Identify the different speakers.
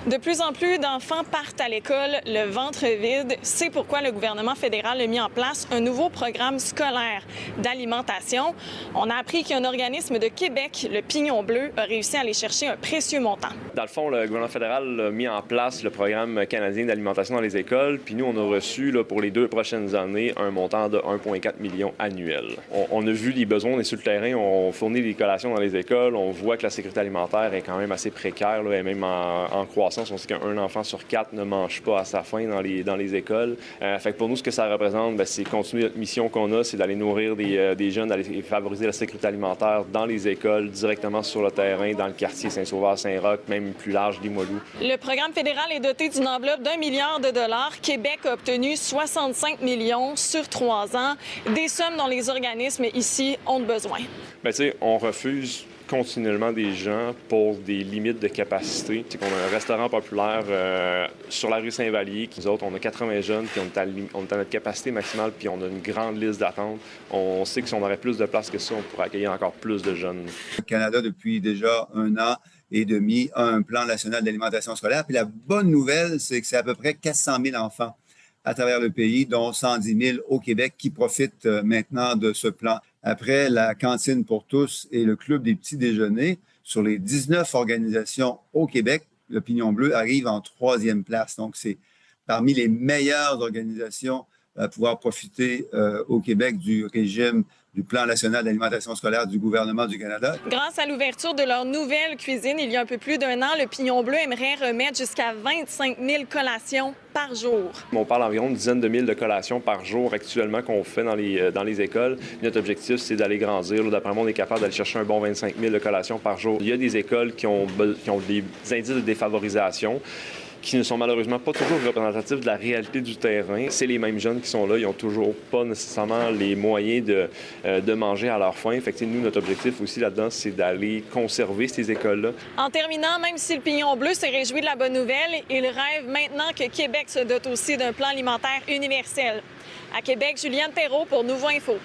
Speaker 1: De plus en plus d'enfants partent à l'école le ventre vide. C'est pourquoi le gouvernement fédéral a mis en place un nouveau programme scolaire d'alimentation. On a appris qu'un organisme de Québec, le Pignon Bleu, a réussi à aller chercher un précieux montant.
Speaker 2: Dans le fond, le gouvernement fédéral a mis en place le programme canadien d'alimentation dans les écoles. Puis nous, on a reçu pour les 2 prochaines années un montant de 1,4 million annuel. On a vu les besoins, on est sur le terrain, on fournit des collations dans les écoles. On voit que la sécurité alimentaire est quand même assez précaire, là, et même en croissance. On sait qu'un enfant sur 4 ne mange pas à sa faim dans les écoles. Fait que pour nous, ce que ça représente, c'est continuer notre mission qu'on a, c'est d'aller nourrir des jeunes, d'aller favoriser la sécurité alimentaire dans les écoles, directement sur le terrain, dans le quartier Saint-Sauveur-Saint-Roch, même plus large, Limoilou.
Speaker 1: Le programme fédéral est doté d'une enveloppe d'1 milliard de dollars. Québec a obtenu 65 millions sur 3 ans, des sommes dont les organismes ici ont besoin.
Speaker 2: Bien, tu sais, on refuse continuellement des gens pour des limites de capacité. C'est qu'on a un restaurant populaire sur la rue Saint-Vallier. Nous autres, on a 80 jeunes, puis on est à notre capacité maximale, puis on a une grande liste d'attente. On sait que si on aurait plus de place que ça, on pourrait accueillir encore plus de jeunes.
Speaker 3: Le Canada, depuis déjà 1 an et demi, a un plan national d'alimentation scolaire. Puis la bonne nouvelle, c'est que c'est à peu près 400 000 enfants à travers le pays, dont 110 000 au Québec, qui profitent maintenant de ce plan. Après la cantine pour tous et le club des petits déjeuners, sur les 19 organisations au Québec, le Pignon Bleu arrive en 3e place. Donc, c'est parmi les meilleures organisations à pouvoir profiter au Québec du régime du Plan national d'alimentation scolaire du gouvernement du Canada.
Speaker 1: Grâce à l'ouverture de leur nouvelle cuisine, il y a un peu plus d'1 an, le Pignon Bleu aimerait remettre jusqu'à 25 000 collations par jour.
Speaker 2: On parle environ d'une dizaine de mille de collations par jour actuellement qu'on fait dans les écoles. Notre objectif, c'est d'aller grandir. D'après moi, on est capable d'aller chercher un bon 25 000 de collations par jour. Il y a des écoles qui ont des indices de défavorisation qui ne sont malheureusement pas toujours représentatifs de la réalité du terrain. C'est les mêmes jeunes qui sont là, ils n'ont toujours pas nécessairement les moyens de manger à leur faim. Fait que, nous, notre objectif aussi là-dedans, c'est d'aller conserver ces écoles-là.
Speaker 1: En terminant, même si le Pignon Bleu s'est réjoui de la bonne nouvelle, il rêve maintenant que Québec se dote aussi d'un plan alimentaire universel. À Québec, Juliane Perrault pour Nouveau Info.